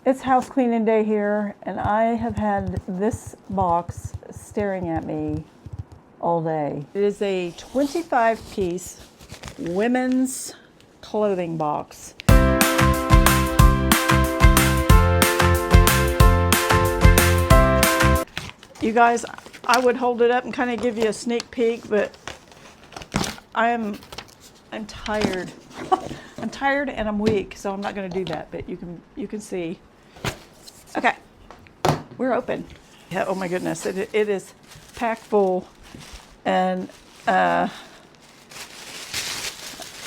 It's house cleaning day here, and I have had this box staring at me all day. It is a 25-piece women's clothing box. You guys, I would hold it up and kind of give you a sneak peek, but I'm tired. I'm tired and I'm weak, so I'm not going to do that, but you can see. Okay, we're open. Yeah, oh my goodness, it is packed full, and I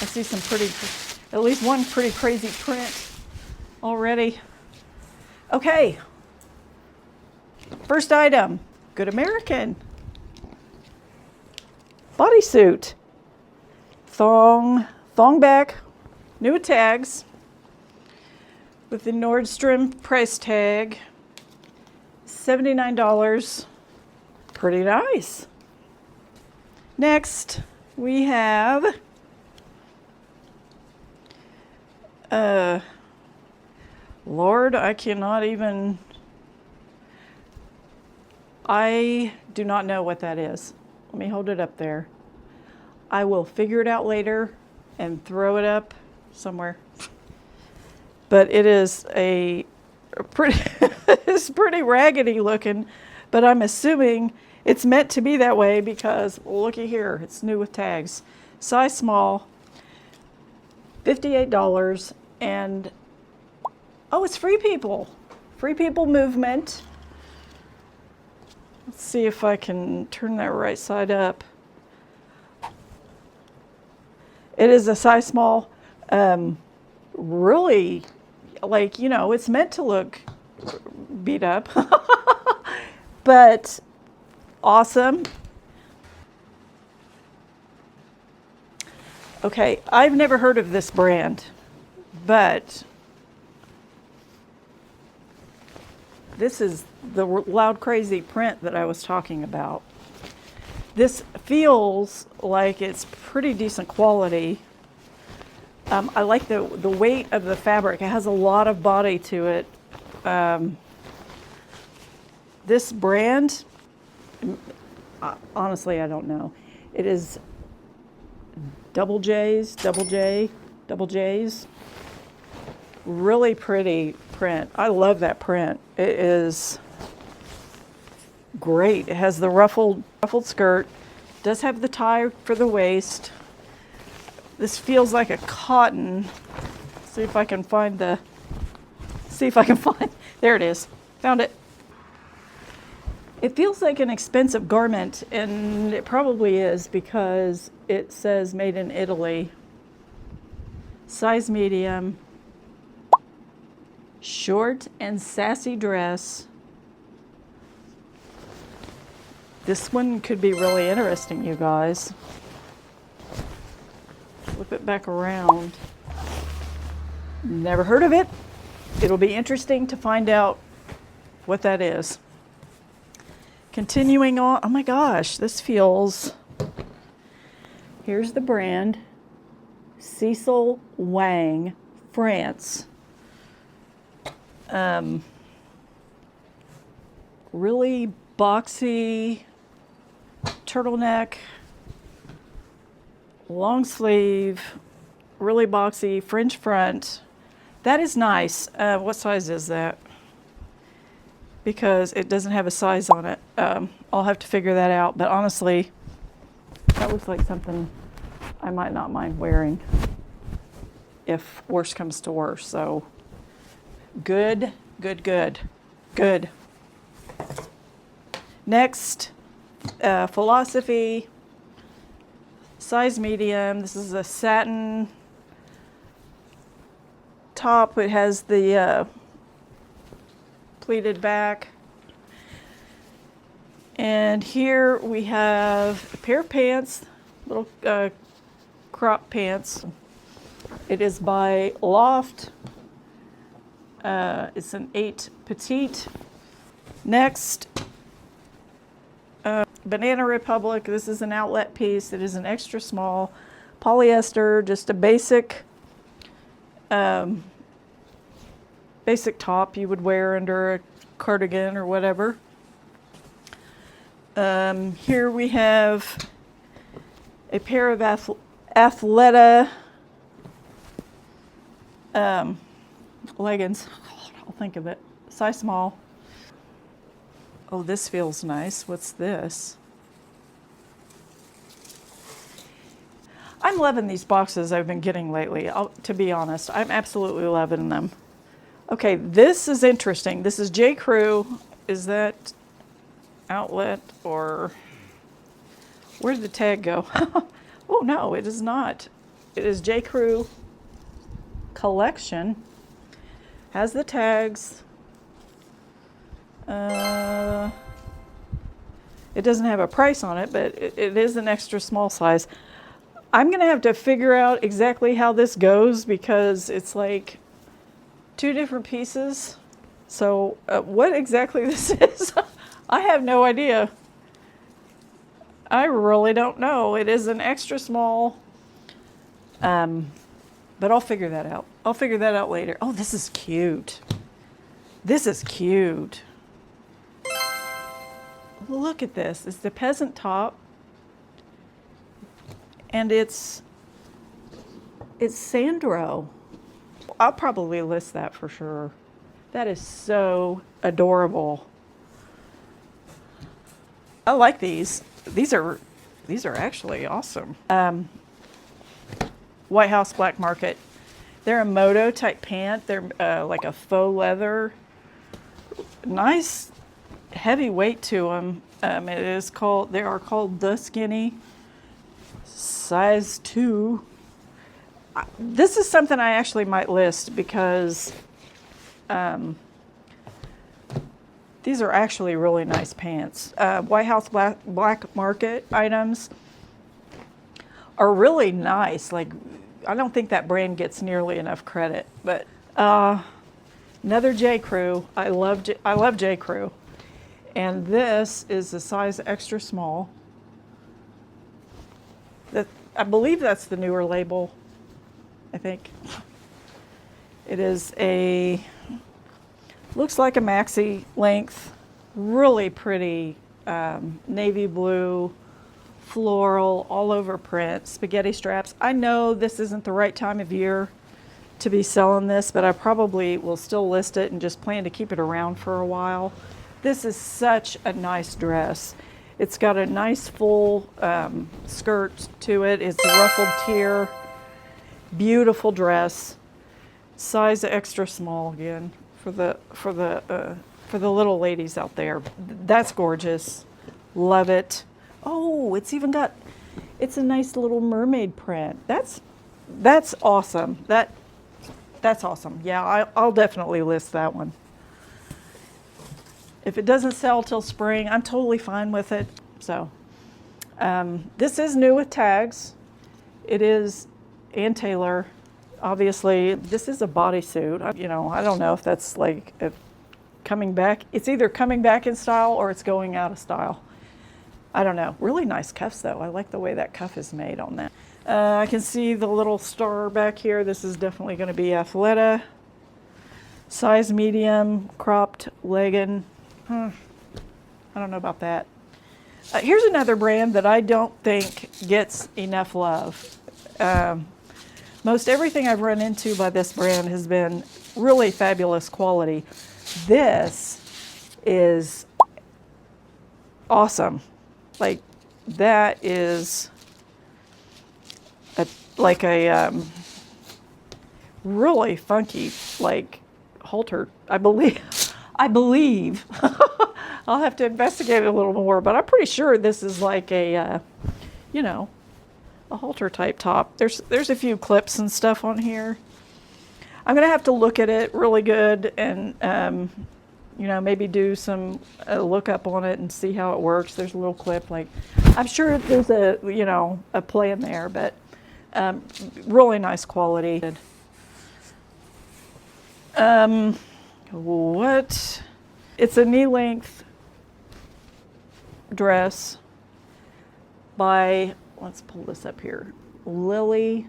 see some at least one pretty crazy print already. Okay, first item, Good American. Bodysuit. Thong back, new with tags, with the Nordstrom price tag, $79. Pretty nice. Next, we have Lord, I do not know what that is. Let me hold it up there. I will figure it out later and throw it up somewhere. But it is it's pretty raggedy looking, but I'm assuming it's meant to be that way because looky here, it's new with tags. Size small, $58, and oh, it's Free People. Free People movement. Let's see if I can turn that right side up. It is a size small, really, like, you know, it's meant to look beat up, but awesome. Okay, I've never heard of this brand, but this is the loud crazy print that I was talking about. This feels like it's pretty decent quality. I like the weight of the fabric. It has a lot of body to it. This brand, honestly, I don't know. It is double J's. Really pretty print. I love that print. It is great. It has the ruffled skirt. Does have the tie for the waist. This feels like a cotton. See if I can find there it is. Found it. It feels like an expensive garment, and it probably is because it says made in Italy. Size medium. Short and sassy dress. This one could be really interesting, you guys. Flip it back around. Never heard of it. It'll be interesting to find out what that is. Continuing on, oh my gosh, this feels, here's the brand, Cecil Wang, France. Really boxy turtleneck, long sleeve, really boxy, fringe front. That is nice. What size is that? Because it doesn't have a size on it. I'll have to figure that out. But honestly, that looks like something I might not mind wearing if worse comes to worse. So good. Next, Philosophy, size medium. This is a satin top. It has the pleated back. And here we have a pair of pants, little crop pants. It is by Loft. It's an 8 petite. Next, Banana Republic. This is an outlet piece. It is an extra small polyester, just a basic basic top you would wear under a cardigan or whatever. Here we have a pair of Athleta leggings. I'll think of it. Size small. Oh, this feels nice. What's this? I'm loving these boxes I've been getting lately, to be honest. I'm absolutely loving them. Okay, this is interesting. This is J. Crew. Is that outlet or where did the tag go? Oh no, it is not. It is J. Crew collection. Has the tags. It doesn't have a price on it, but it is an extra small size. I'm gonna have to figure out exactly how this goes because it's like 2 different pieces. So what exactly this is, I have no idea. I really don't know. It is an extra small, but I'll figure that out. I'll figure that out later. Oh, this is cute. This is cute. Look at this. It's the peasant top. And it's Sandro. I'll probably list that for sure. That is so adorable. I like these. These are actually awesome. White House Black Market. They're a moto type pant. They're like a faux leather. Nice heavy weight to them. They are called the Skinny. Size 2. This is something I actually might list because these are actually really nice pants. White House Black Market items are really nice. Like, I don't think that brand gets nearly enough credit. But another J. Crew. I love J. Crew. And this is a size extra small. I believe that's the newer label, I think. It is looks like a maxi length, really pretty navy blue, floral, all over print, spaghetti straps. I know this isn't the right time of year to be selling this, but I probably will still list it and just plan to keep it around for a while. This is such a nice dress. It's got a nice full skirt to it. It's a ruffled tier. Beautiful dress. Size extra small again for the little ladies out there. That's gorgeous. Love it. Oh, it's a nice little mermaid print. That's awesome. That's awesome. Yeah, I'll definitely list that one. If it doesn't sell till spring, I'm totally fine with it. So this is new with tags. It is Ann Taylor. Obviously, this is a bodysuit. I don't know if that's like coming back. It's either coming back in style or it's going out of style. I don't know. Really nice cuffs though. I like the way that cuff is made on that. I can see the little star back here. This is definitely going to be Athleta. Size medium, cropped legging. I don't know about that. Here's another brand that I don't think gets enough love. Most everything I've run into by this brand has been really fabulous quality. This is awesome. Like, that is a really funky, like, halter, I believe. I'll have to investigate it a little more, but I'm pretty sure this is like a halter type top. There's a few clips and stuff on here. I'm gonna have to look at it really good and maybe do some lookup on it and see how it works. There's a little clip, like, I'm sure there's a play in there, but really nice quality. It's a knee length dress by, let's pull this up here, Lily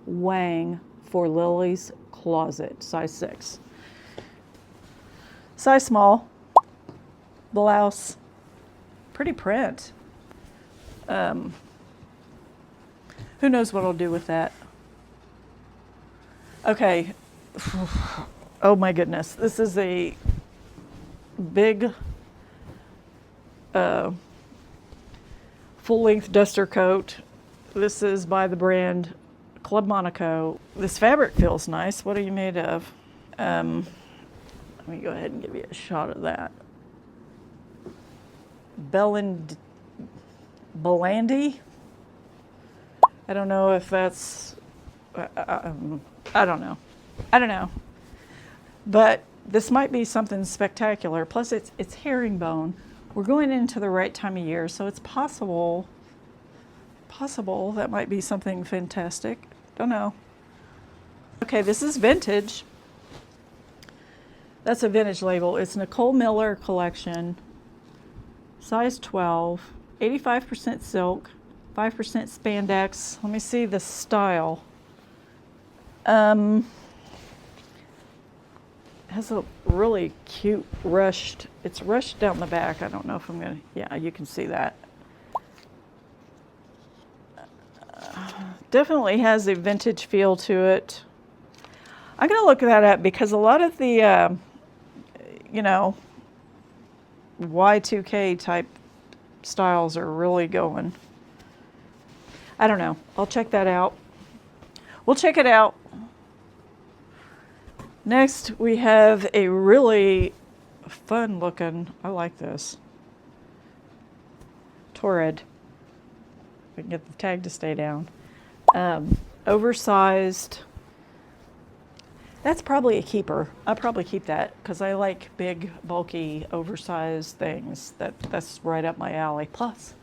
Wang for Lily's Closet, size 6. Size small. Blouse. Pretty print. Who knows what I'll do with that? Okay. Oh my goodness. This is a big full-length duster coat. This is by the brand Club Monaco. This fabric feels nice. What are you made of? Let me go ahead and give you a shot of that. Beleen. I don't know if that's, I don't know. But this might be something spectacular. Plus it's herringbone. We're going into the right time of year, so it's possible that might be something fantastic. Don't know. Okay, this is vintage. That's a vintage label. It's Nicole Miller collection. Size 12. 85% silk, 5% spandex. Let me see the style. Has a really cute rushed, it's rushed down the back. I don't know if I'm gonna, yeah, you can see that. Definitely has a vintage feel to it. I'm gonna look that up because a lot of the, you know, Y2K type styles are really going. I don't know. I'll check that out. We'll check it out. Next, we have a really fun looking, I like this, Torrid. We can get the tag to stay down. Oversized. That's probably a keeper. I'll probably keep that because I like big, bulky, oversized things. That's right up my alley. Plus,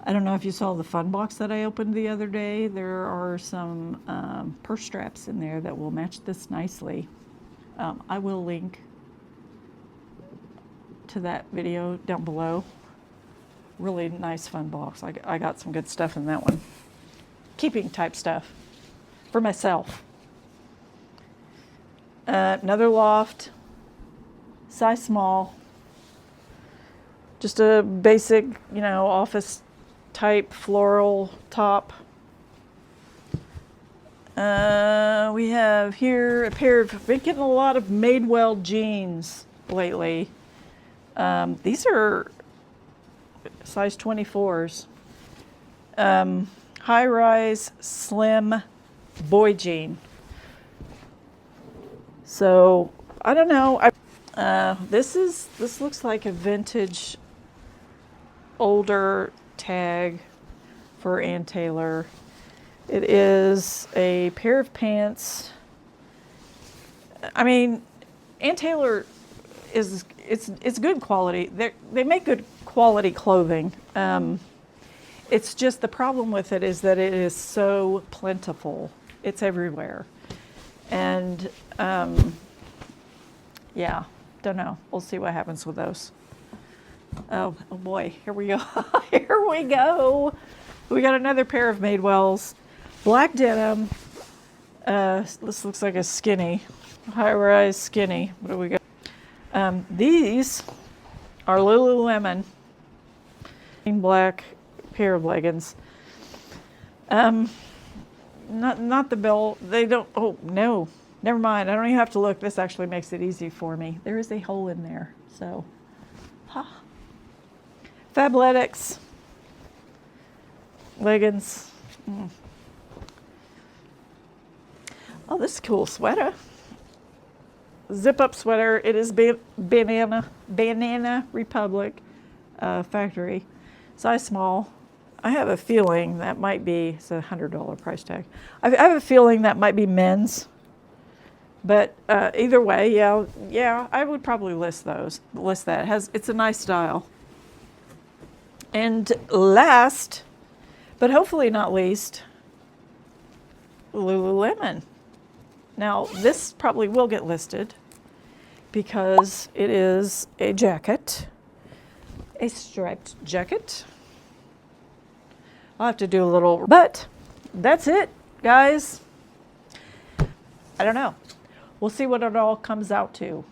I don't know if you saw the fun box that I opened the other day. There are some purse straps in there that will match this nicely. I will link to that video down below. Really nice fun box. I got some good stuff in that one. Keeping type stuff for myself. Another loft, size small, just a basic, you know, office type floral top. We have here a pair of, been getting a lot of Madewell jeans lately. These are size 24s. High rise, slim boy jean. So I don't know. This looks like a vintage, older tag for Ann Taylor. It is a pair of pants. I mean, Ann Taylor is it's good quality. They make good quality clothing. It's just the problem with it is that it is so plentiful. It's everywhere. And yeah, don't know. We'll see what happens with those. Oh boy, here we go. Here we go. We got another pair of Madewells. Black denim. This looks like a skinny, high-rise skinny. What do we got? These are Lululemon. Black pair of leggings. Not the belt. They don't. Oh no, never mind. I don't even have to look. This actually makes it easy for me. There is a hole in there. So, Fabletics leggings. Oh, this is a cool sweater. Zip up sweater. It is Banana Republic factory, size small. I have a feeling that might be, it's a $100 price tag. I have a feeling that might be men's, but either way, yeah, I would probably list that. It's a nice style. And last, but hopefully not least, Lululemon. Now, this probably will get listed because it is a jacket, a striped jacket. I'll have to do a little, but that's it, guys. I don't know. We'll see what it all comes out to.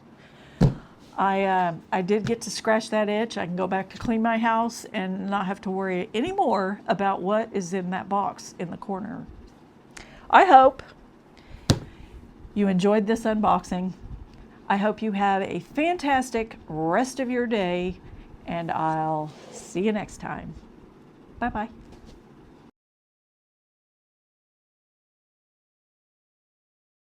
I did get to scratch that itch. I can go back to clean my house and not have to worry anymore about what is in that box in the corner. I hope you enjoyed this unboxing. I hope you have a fantastic rest of your day, and I'll see you next time. Bye-bye.